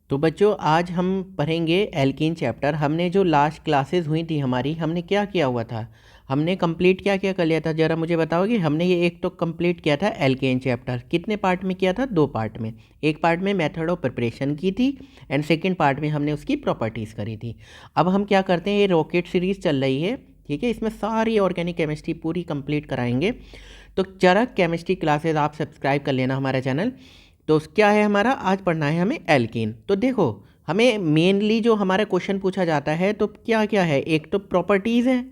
तो बच्चों आज हम पढ़ेंगे एल्कीन चैप्टर। हमने जो लास्ट क्लासेस हुई थी हमारी, हमने क्या किया हुआ था, हमने कंप्लीट क्या क्या कर लिया था, ज़रा मुझे बताओगे। हमने ये एक तो कंप्लीट किया था एल्केन चैप्टर। कितने पार्ट में किया था? 2 पार्ट में। एक पार्ट में मेथड ऑफ प्रिपरेशन की थी एंड सेकेंड पार्ट में हमने उसकी प्रॉपर्टीज़ करी थी। अब हम क्या करते हैं, ये रॉकेट सीरीज़ चल रही है, ठीक है, इसमें सारी ऑर्गेनिक केमिस्ट्री पूरी कंप्लीट कराएंगे। तो जरा केमिस्ट्री क्लासेस आप सब्सक्राइब कर लेना हमारा चैनल। तो क्या है हमारा, आज पढ़ना है हमें एल्कीन। तो देखो हमें मेनली जो हमारा क्वेश्चन पूछा जाता है तो क्या क्या है, एक तो प्रॉपर्टीज़ है,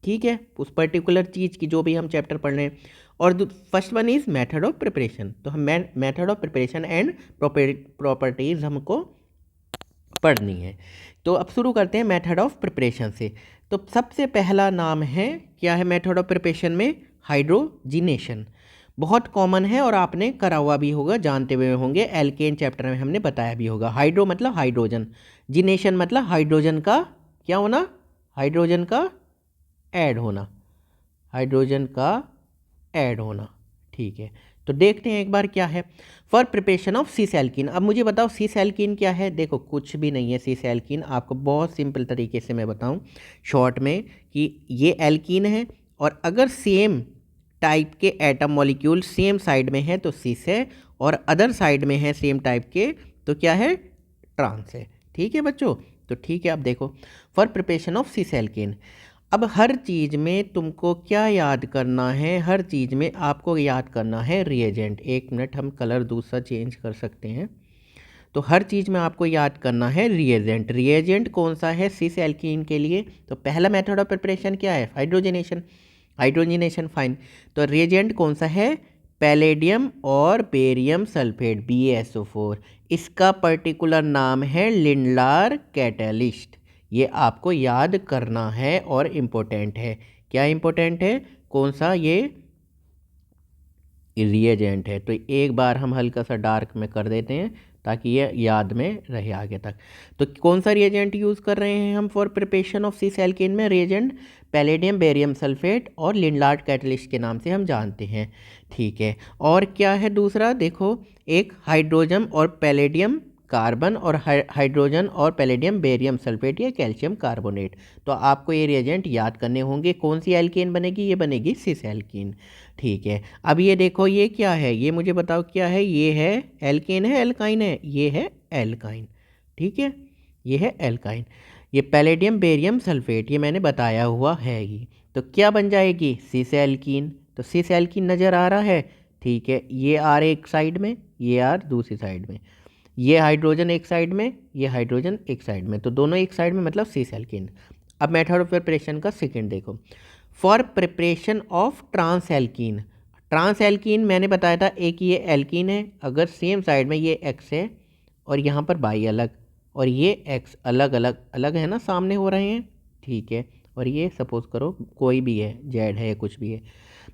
ठीक है, उस पर्टिकुलर चीज़ की जो भी हम चैप्टर पढ़ रहे हैं, और first one is method of preparation. तो हम method of preparation and properties हमको पढ़नी है। तो अब शुरू करते हैं मेथड ऑफ प्रिपरेशन से। तो सबसे पहला नाम है, क्या है मेथड ऑफ प्रिपरेशन में? हाइड्रोजिनेशन। बहुत कॉमन है और आपने करा हुआ भी होगा, जानते हुए होंगे, एल्केन चैप्टर में हमने बताया भी होगा। हाइड्रो मतलब हाइड्रोजन, जिनेशन मतलब हाइड्रोजन का क्या होना, हाइड्रोजन का ऐड होना, हाइड्रोजन का ऐड होना, ठीक है। तो देखते हैं एक बार क्या है। For preparation of cis alkene. अब मुझे बताओ सीस एल्कीन क्या है। देखो कुछ भी नहीं है सीस एल्कीन, आपको बहुत सिंपल तरीके से मैं बताऊं शॉर्ट में कि ये एल्कीन है, और अगर सेम टाइप के एटम मॉलिक्यूल सेम साइड में है तो सीस है, और अदर साइड में है सेम टाइप के तो क्या है, ट्रांस है। ठीक है बच्चों, तो ठीक है। अब देखो for preparation of cis alkene, अब हर चीज़ में तुमको क्या याद करना है, हर चीज़ में आपको याद करना है रिएजेंट। एक मिनट, हम कलर दूसरा चेंज कर सकते हैं। तो हर चीज़ में आपको याद करना है रिएजेंट। रिएजेंट कौन सा है सिस एल्कीन के लिए? तो पहला मेथड ऑफ प्रिपरेशन क्या है, हाइड्रोजनेशन। Hydrogenation fine. तो रिएजेंट कौन सा है? पैलेडियम और बेरियम सल्फेट BaSO4। इसका पर्टिकुलर नाम है लिंडलार कैटलिस्ट। ये आपको याद करना है और इम्पोर्टेंट है। क्या इम्पोर्टेंट है? कौन सा? ये रिएजेंट है। तो एक बार हम हल्का सा डार्क में कर देते हैं ताकि ये याद में रहे आगे तक। तो कौन सा रिएजेंट यूज़ कर रहे हैं हम for preparation of cis alkene में? रिएजेंट पैलेडियम बेरियम सल्फेट और लिंडलार्ड कैटलिस्ट के नाम से हम जानते हैं, ठीक है। और क्या है दूसरा? देखो एक हाइड्रोजन और पैलेडियम कार्बन, और हाइड्रोजन और पैलेडियम बेरियम सल्फेट या कैल्शियम कार्बोनेट। तो आपको ये रिएजेंट याद करने होंगे। कौन सी एल्केन बनेगी? ये बनेगी सिस एल्कीन, ठीक है। अब ये देखो ये क्या है, ये मुझे बताओ क्या है। ये है एल्केन है, एल्काइन है? ये है एल्काइन, ठीक है, ये है एल्काइन। ये पैलेडियम बेरियम सल्फेट ये मैंने बताया हुआ है ही। तो क्या बन जाएगी? Cis alkene. तो सिस एल्कीन नज़र आ रहा है, ठीक है। ये आर एक साइड में, ये आर दूसरी साइड में, ये हाइड्रोजन एक साइड में, ये हाइड्रोजन एक साइड में, तो दोनों एक साइड में मतलब सिस एल्कीन। अब मेथड ऑफ प्रिपरेशन का सेकेंड देखो, for preparation of trans alkene. Trans alkene मैंने बताया था, एक ये एल्कीन है, अगर सेम साइड में ये एक्स है और यहाँ पर बाई अलग, और ये एक्स अलग अलग अलग है ना, सामने हो रहे हैं, ठीक है। और ये सपोज करो कोई भी है, जेड है, कुछ भी है,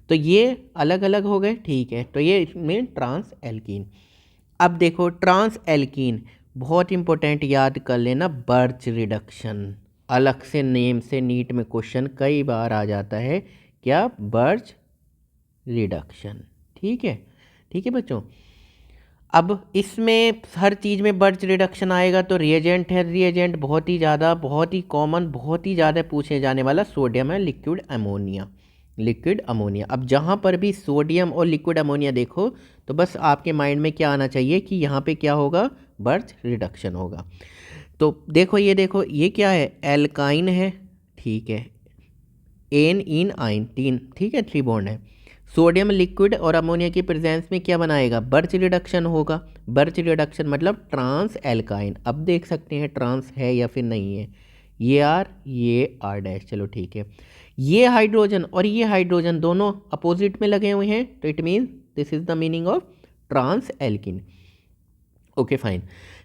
तो ये अलग अलग हो गए, ठीक है। तो ये इसमें ट्रांस एल्कीन। अब देखो ट्रांस एल्कीन बहुत इंपॉर्टेंट, याद कर लेना, बर्च रिडक्शन। अलग से नेम से नीट में क्वेश्चन कई बार आ जाता है, क्या? बर्च रिडक्शन, ठीक है, ठीक है बच्चों। अब इसमें हर चीज़ में बर्च रिडक्शन आएगा तो रिएजेंट है, रिएजेंट बहुत ही ज़्यादा, बहुत ही कॉमन, बहुत ही ज़्यादा पूछे जाने वाला सोडियम है, लिक्विड अमोनिया, लिक्विड अमोनिया। अब जहाँ पर भी सोडियम और लिक्विड अमोनिया देखो तो बस आपके माइंड में क्या आना चाहिए कि यहाँ पे क्या होगा, बर्च रिडक्शन होगा। तो देखो ये देखो ये क्या है, एल्काइन है, ठीक है, एन इन आइन, तीन, ठीक है, 3 बॉन्ड है। सोडियम लिक्विड और अमोनिया की प्रेजेंस में क्या बनाएगा, बर्च रिडक्शन होगा। बर्च रिडक्शन मतलब ट्रांस एल्काइन। अब देख सकते हैं ट्रांस है या फिर नहीं है, ये आर डैश, चलो ठीक है। ये हाइड्रोजन और ये हाइड्रोजन दोनों अपोजिट में लगे हुए हैं, तो it means this is the meaning of trans alkene, okay fine.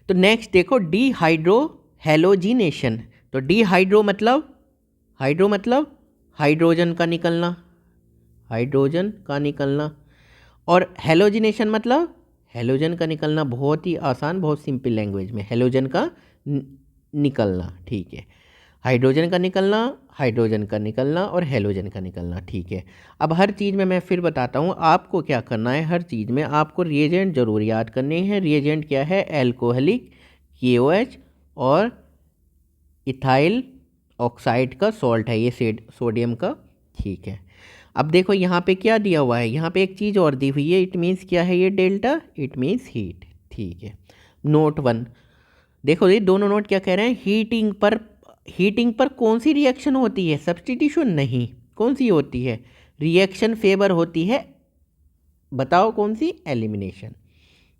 तो नेक्स्ट देखो डीहाइड्रो हेलोजिनेशन। तो डीहाइड्रो मतलब, हाइड्रो मतलब हाइड्रोजन का निकलना, हाइड्रोजन का निकलना, और हेलोजिनेशन मतलब हेलोजन का निकलना। बहुत ही आसान, बहुत सिंपल लैंग्वेज में, हेलोजन का निकलना, ठीक है। हाइड्रोजन का निकलना, हाइड्रोजन का निकलना और हेलोजन का निकलना, ठीक है। अब हर चीज़ में मैं फिर बताता हूँ आपको क्या करना है। हर चीज़ में आपको रिएजेंट जरूर याद करने हैं। रिएजेंट क्या है? एल्कोहलिक KOH और इथाइल ऑक्साइड का सॉल्ट है ये सोडियम का। ठीक है, अब देखो यहाँ पे क्या दिया हुआ है, यहाँ पे एक चीज़ और दी हुई है, इट मीन्स क्या है ये डेल्टा, इट मीन्स हीट। ठीक है, नोट 1 देखो, ये दोनों नोट क्या कह रहे हैं, हीटिंग पर कौन सी रिएक्शन होती है, सब्स्टिट्यूशन नहीं, कौन सी होती है, रिएक्शन फेवर होती है, बताओ कौन सी, एलिमिनेशन।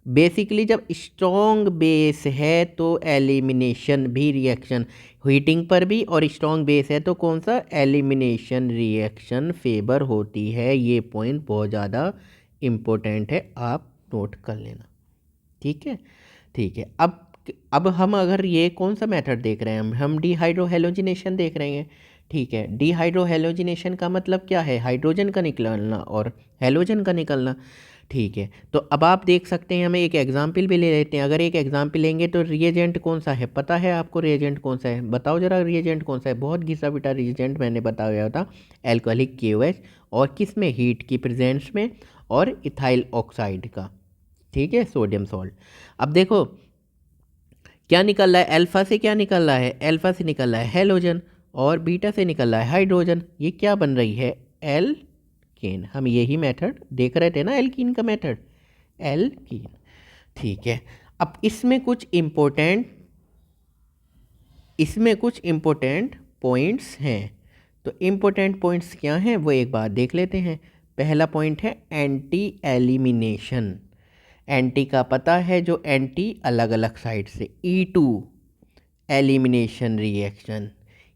बेसिकली जब स्ट्रॉन्ग बेस है तो एलिमिनेशन भी रिएक्शन, हीटिंग पर भी, और स्ट्रॉन्ग बेस है तो कौन सा, एलिमिनेशन रिएक्शन फेवर होती है। ये पॉइंट बहुत ज़्यादा इम्पोर्टेंट है, आप नोट कर लेना। ठीक है, ठीक है। अब हम अगर ये कौन सा मेथड देख रहे हैं, हम डिहाइड्रोहेलोजिनेशन देख रहे हैं। ठीक है, डिहाइड्रोहेलोजिनेशन का मतलब क्या है, हाइड्रोजन का निकलना और हेलोजन का निकलना। ठीक है, तो अब आप देख सकते हैं, हमें एक एग्जाम्पल भी ले लेते हैं। अगर एक एग्जाम्पल लेंगे तो रिएजेंट कौन सा है, पता है आपको रिएजेंट कौन सा है, बताओ जरा रिएजेंट कौन सा है, बहुत घिसा पिटा रिएजेंट मैंने बताया था, एल्कोहलिक KOH, और किस में, हीट की प्रेजेंस में, और इथाइल ऑक्साइड का। ठीक है, सोडियम सॉल्ट। अब देखो क्या निकल रहा है, अल्फा से क्या निकल रहा है, अल्फा से निकल रहा है हेलोजन, और बीटा से निकल रहा है हाइड्रोजन। ये क्या बन रही है, एल्कीन। हम यही मेथड देख रहे थे ना, एल्कीन का मेथड, एल्कीन। ठीक है, अब इसमें कुछ इम्पोर्टेंट पॉइंट्स हैं। तो इम्पोर्टेंट पॉइंट्स क्या हैं वो एक बार देख लेते हैं। पहला पॉइंट है एंटी एलिमिनेशन। एंटी का पता है, जो एंटी अलग अलग साइड से, E2 एलिमिनेशन रिएक्शन,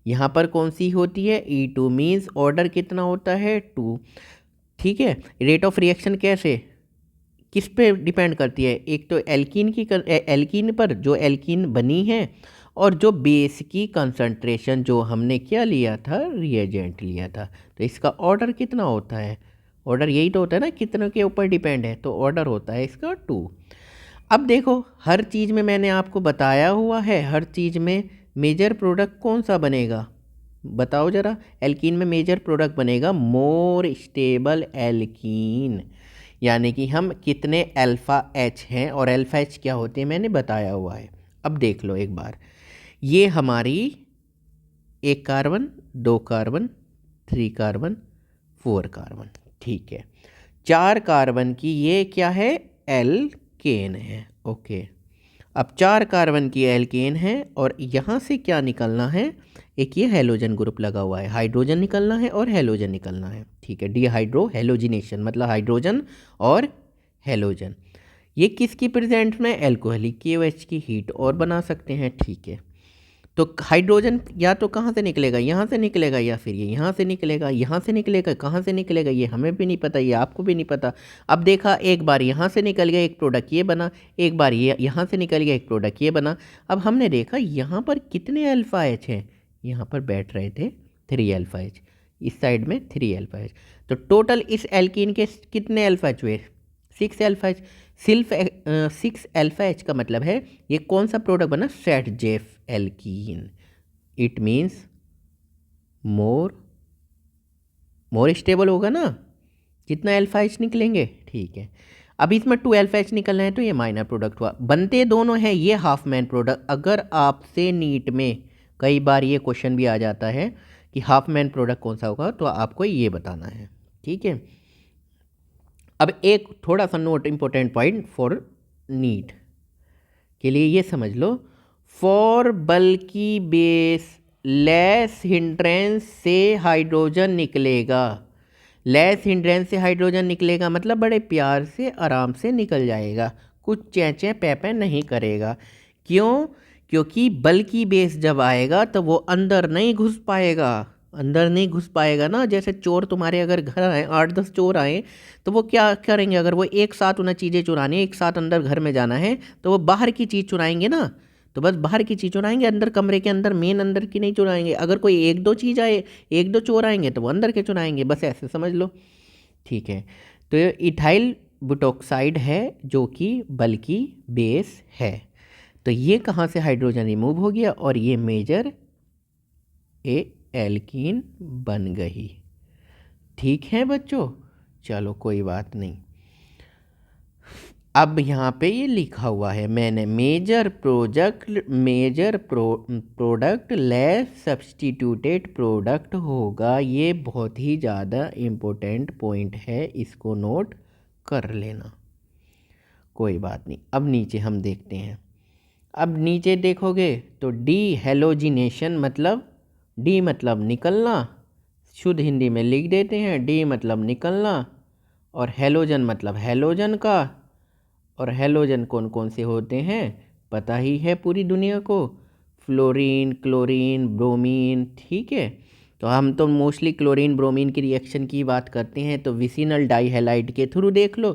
यहाँ पर कौन सी होती है, E2 मीन्स ऑर्डर कितना होता है, 2। ठीक है, रेट ऑफ रिएक्शन कैसे, किस पे डिपेंड करती है, एक तो एल्कीन पर, जो एल्कीन बनी है, और जो बेस की कंसंट्रेशन, जो हमने क्या लिया था, रिएजेंट लिया था। तो इसका ऑर्डर कितना होता है, ऑर्डर यही तो होता है ना, कितने के ऊपर डिपेंड है, तो ऑर्डर होता है इसका 2। अब देखो, हर चीज़ में मैंने आपको बताया हुआ है, हर चीज़ में मेजर प्रोडक्ट कौन सा बनेगा, बताओ ज़रा, एल्कीन में मेजर प्रोडक्ट बनेगा मोर स्टेबल एल्कीन। यानी कि हम कितने अल्फ़ा H हैं, और अल्फ़ा H क्या होते हैं मैंने बताया हुआ है। अब देख लो एक बार, ये हमारी 1 कार्बन, 2 कार्बन, 3 कार्बन, 4 कार्बन। ठीक है, 4 कार्बन की ये क्या है, एल्केन है। ओके, अब 4 कार्बन की एल्केन है, और यहाँ से क्या निकलना है, एक ये हेलोजन ग्रुप लगा हुआ है, हाइड्रोजन निकलना है और हेलोजन निकलना है। ठीक है, डिहाइड्रोहेलोजिनेशन मतलब हाइड्रोजन और हेलोजन। ये किसकी प्रेजेंट में, अल्कोहलिक KOH की, हीट और बना सकते हैं। ठीक है, तो हाइड्रोजन या तो कहाँ से निकलेगा, यहाँ से निकलेगा, या फिर ये यहाँ से निकलेगा, यहाँ से निकलेगा, कहाँ से निकलेगा ये हमें भी नहीं पता, ये आपको भी नहीं पता। अब देखा, एक बार यहाँ से निकल गया एक प्रोडक्ट ये बना, एक बार ये यहाँ से निकल गया एक प्रोडक्ट ये बना। अब हमने देखा यहाँ पर कितने अल्फ़ा H हैं, यहाँ पर बैठ रहे थे 3 अल्फ़ा H, इस साइड में 3 अल्फ़ा H, तो टोटल इस एल्कीन के कितने अल्फ़ा H हुए, 6 अल्फ़ा H। सिर्फ 6 अल्फ़ा H का मतलब है ये कौन सा प्रोडक्ट बना, set-Jeff alkene. It means more stable होगा ना, कितना अल्फ़ा H निकलेंगे। ठीक है, अब इसमें 2 अल्फ़ा H निकलना है, तो ये माइनर प्रोडक्ट हुआ, बनते दोनों हैं, ये हाफ मैन प्रोडक्ट। अगर आपसे नीट में कई बार ये क्वेश्चन भी आ जाता है कि हाफ मैन प्रोडक्ट कौन सा होगा, तो आपको ये बताना है। ठीक है, अब एक थोड़ा सा note important point for NEET के लिए ये समझ लो, for bulky base less hindrance से हाइड्रोजन निकलेगा। लेस हिंड्रेंस से हाइड्रोजन निकलेगा मतलब बड़े प्यार से आराम से निकल जाएगा, कुछ चैचे पैपे नहीं करेगा। क्यों, क्योंकि बल्की बेस जब आएगा तो वो अंदर नहीं घुस पाएगा, अंदर नहीं घुस पाएगा ना। जैसे चोर तुम्हारे अगर घर आए, 8-10 चोर आए, तो वो क्या करेंगे, अगर वो एक साथ उन्हें चीज़ें चुरानी, एक साथ अंदर घर में जाना है, तो वो बाहर की चीज़ चुराएंगे ना, तो बस बाहर की चीज़ चुराएंगे, अंदर कमरे के अंदर मेन अंदर की नहीं चुराएंगे। अगर कोई 1-2 चीज़ आए, 1-2 चोर आएंगे, तो वो अंदर के चुराएंगे, बस ऐसे समझ लो। ठीक है, तो ये इथाइल बुटॉक्साइड है जो कि बल्कि बेस है। तो ये कहाँ से हाइड्रोजन रिमूव हो गया, और ये मेजर एल्कीन बन गई। ठीक है बच्चों, चलो कोई बात नहीं। अब यहाँ पे ये लिखा हुआ है मैंने, major product less substituted product होगा। ये बहुत ही ज़्यादा इम्पोर्टेंट पॉइंट है, इसको नोट कर लेना। कोई बात नहीं, अब नीचे हम देखते हैं। अब नीचे देखोगे तो डी हेलोजिनेशन मतलब, डी मतलब निकलना, शुद्ध हिंदी में लिख देते हैं डी मतलब निकलना, और हेलोजन मतलब हेलोजन का। और हेलोजन कौन कौन से होते हैं पता ही है पूरी दुनिया को, फ्लोरीन, क्लोरीन, ब्रोमीन। ठीक है, तो हम तो मोस्टली क्लोरीन ब्रोमीन की रिएक्शन की बात करते हैं, तो विसिनल डाइहैलाइड के थ्रू देख लो।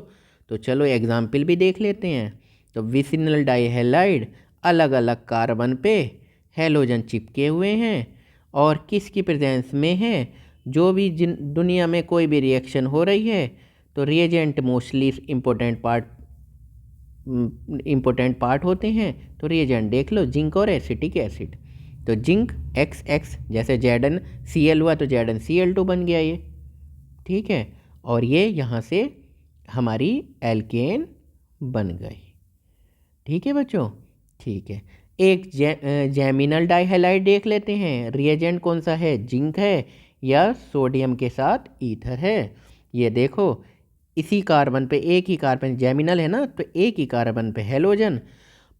तो चलो एग्जाम्पल भी देख लेते हैं। तो विसिनल डाइहैलाइड अलग अलग कार्बन पे हेलोजन चिपके हुए हैं, और किसकी प्रेजेंस में है, जो भी जिन दुनिया में कोई भी रिएक्शन हो रही है तो रिएजेंट मोस्टली इम्पोर्टेंट पार्ट होते हैं। तो रिएजेंट देख लो, जिंक और एसिटिक एसिड। तो जिंक XX, जैसे ZnCl हुआ तो ZnCl2 बन गया ये। ठीक है, और ये यहाँ से हमारी एल्केन बन गई। ठीक है बच्चों, ठीक है। एक जैमिनल डाइहैलाइड देख लेते हैं, रिएजेंट कौन सा है, जिंक है या सोडियम के साथ ईथर है। ये देखो, इसी कार्बन पे, एक ही कार्बन, जैमिनल है ना, तो एक ही कार्बन पे हेलोजन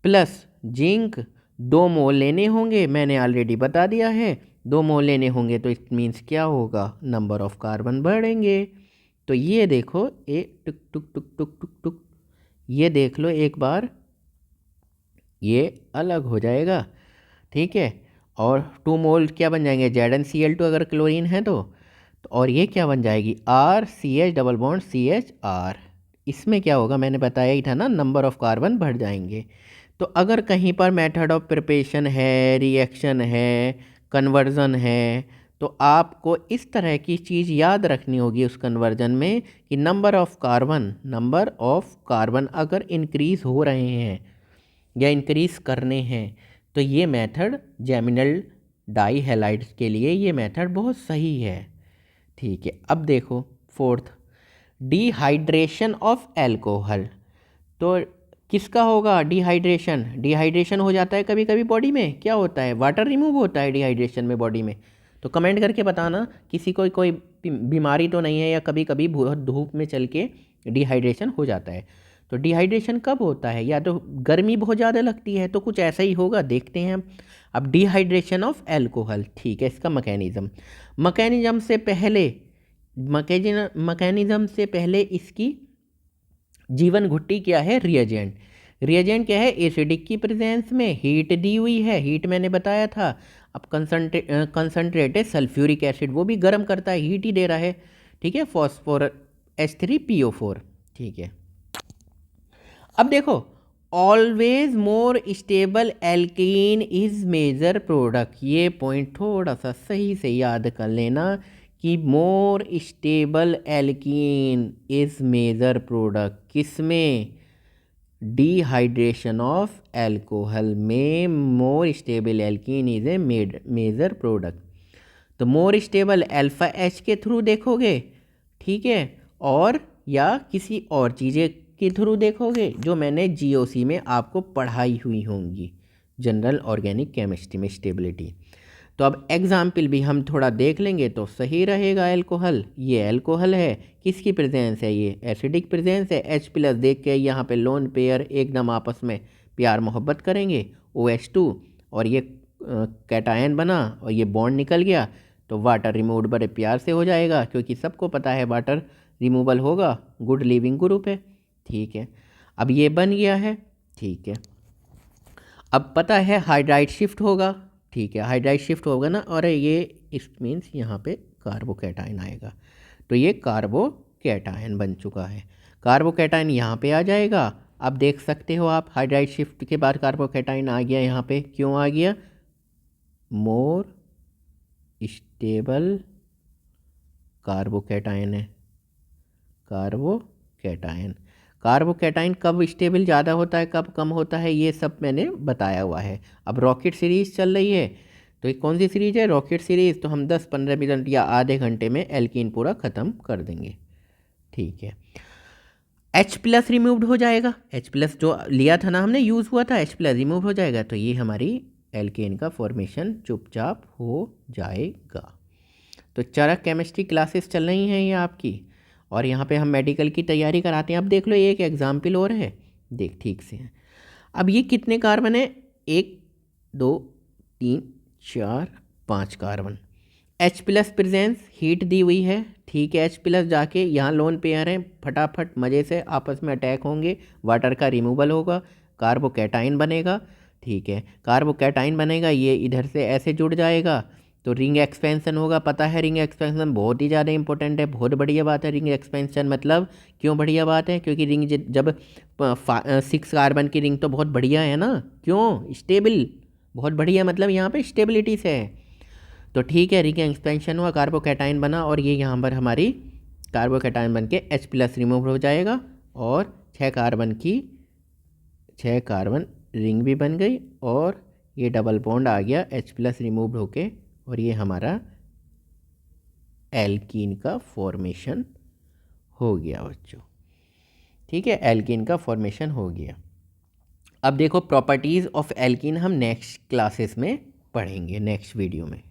प्लस जिंक 2 मोल लेने होंगे, मैंने ऑलरेडी बता दिया है। 2 मोल लेने होंगे तो इट मीन्स क्या होगा, नंबर ऑफ कार्बन बढ़ेंगे। तो ये देखो, टुक टुक टुक टुक टुक टुक, ये देख लो एक बार, ये अलग हो जाएगा। ठीक है, और 2 मोल क्या बन जाएंगे, ZnCl2 अगर क्लोरीन है तो और ये क्या बन जाएगी, RCH डबल बॉन्ड CHR। इसमें क्या होगा, मैंने बताया ही था ना, नंबर ऑफ कार्बन बढ़ जाएंगे। तो अगर कहीं पर मेथड ऑफ प्रिपरेशन है, रिएक्शन है, कन्वर्जन है, तो आपको इस तरह की चीज़ याद रखनी होगी उस कन्वर्जन में कि नंबर ऑफ कार्बन अगर इंक्रीज़ हो रहे हैं या इंक्रीज़ करने हैं तो ये मेथड जैमिनल डाइहैलाइड्स के लिए ये मेथड बहुत सही है। ठीक है, अब देखो फोर्थ, डिहाइड्रेशन ऑफ एल्कोहल। तो किसका होगा डिहाइड्रेशन, डिहाइड्रेशन हो जाता है कभी कभी बॉडी में, क्या होता है, वाटर रिमूव होता है डिहाइड्रेशन में बॉडी में। तो कमेंट करके बताना किसी को कोई बीमारी तो नहीं है, या कभी कभी बहुत धूप में चल के डिहाइड्रेशन हो जाता है। तो डिहाइड्रेशन कब होता है, या तो गर्मी बहुत ज़्यादा लगती है, तो कुछ ऐसा ही होगा, देखते हैं हम। अब डिहाइड्रेशन ऑफ एल्कोहल, ठीक है, इसका मैकेनिज्म से पहले इसकी जीवन घुट्टी क्या है, रिएजेंट क्या है, एसिडिक की प्रेजेंस में हीट दी हुई है, हीट मैंने बताया था। अब कंसनट्रेटेड सल्फ्यूरिक एसिड, वो भी गर्म करता है, हीट ही दे रहा है। ठीक है, फॉस्फोर H3PO4। ठीक है, अब देखो, always more stable alkene is major product. ये पॉइंट थोड़ा सा सही से याद कर लेना कि more stable alkene is major product किसमें, डिहाइड्रेशन ऑफ एल्कोहल में more stable alkene is a major product. तो मोर स्टेबल अल्फा H के थ्रू देखोगे, ठीक है, और या किसी और चीज़ें के थ्रू देखोगे जो मैंने GOC में आपको पढ़ाई हुई होंगी, जनरल ऑर्गेनिक केमिस्ट्री में स्टेबिलिटी। तो अब एग्जाम्पल भी हम थोड़ा देख लेंगे तो सही रहेगा। एल्कोहल, ये एल्कोहल है, किसकी प्रेजेंस है, ये एसिडिक प्रेजेंस है, H+ देख के यहाँ पे लोन पेयर एकदम आपस में प्यार मोहब्बत करेंगे, OH2, और ये कैटायन बना और ये बॉन्ड निकल गया, तो वाटर रिमूव बड़े प्यार से हो जाएगा, क्योंकि सबको पता है वाटर रिमूवल होगा, गुड लिविंग ग्रुप है। ठीक है, अब ये बन गया है। ठीक है, अब पता है हाइड्राइड शिफ्ट होगा। ठीक है, हाइड्राइड शिफ्ट होगा ना, और ये इस मीन्स यहाँ पे कार्बोकैटायन आएगा, तो ये कार्बोकैटायन बन चुका है। कार्बोकैटायन यहाँ पे आ जाएगा। अब देख सकते हो आप, हाइड्राइड शिफ्ट के बाद कार्बोकैटायन आ गया यहाँ पे, क्यों आ गया, मोर स्टेबल कार्बोकैटायन है, कार्बोकैटायन कब स्टेबल ज़्यादा होता है, कब कम होता है, ये सब मैंने बताया हुआ है। अब रॉकेट सीरीज़ चल रही है, तो ये कौन सी सीरीज़ है, रॉकेट सीरीज़। तो हम 10-15 मिनट या आधे घंटे में एल्कीन पूरा ख़त्म कर देंगे। ठीक है, H प्लस रिमूव्ड हो जाएगा, H प्लस जो लिया था ना हमने, यूज़ हुआ था, H प्लस रिमूव हो जाएगा, तो ये हमारी एल्केन का फॉर्मेशन चुपचाप हो जाएगा। तो चरक केमिस्ट्री क्लासेस चल रही हैं ये आपकी, और यहाँ पे हम मेडिकल की तैयारी कराते हैं। अब देख लो, एक एग्जाम्पल और है, देख ठीक से। अब ये कितने कार्बन है, 1 2 3 4 5 carbon. H plus presence, heat दी हुई है, ठीक है। H प्लस जाके यहाँ लोन पेयर हैं, फटाफट मज़े से आपस में अटैक होंगे, वाटर का रिमूवल होगा, कार्बोकैटाइन बनेगा, ठीक है। कार्बोकैटाइन बनेगा, ये इधर से ऐसे जुड़ जाएगा, तो रिंग एक्सपेंशन होगा। पता है रिंग एक्सपेंशन बहुत ही ज़्यादा इंपॉर्टेंट है, बहुत बढ़िया बात है रिंग एक्सपेंशन। मतलब क्यों बढ़िया बात है, क्योंकि रिंग जब 6 कार्बन की रिंग तो बहुत बढ़िया है ना, क्यों, स्टेबल, बहुत बढ़िया, मतलब यहाँ पे स्टेबिलिटी से है। तो ठीक है, रिंग एक्सपेंशन हुआ, कार्बोकैटाइन बना, और ये यहाँ पर हमारी कार्बोकैटाइन बन के H प्लस रिमूव हो जाएगा, और 6 कार्बन रिंग भी बन गई, और ये डबल बॉन्ड आ गया H प्लस रिमूव होके, और ये हमारा एल्कीन का फॉर्मेशन हो गया बच्चों। ठीक है, एल्कीन का फॉर्मेशन हो गया। अब देखो प्रॉपर्टीज़ ऑफ एल्कीन हम नेक्स्ट क्लासेस में पढ़ेंगे, नेक्स्ट वीडियो में।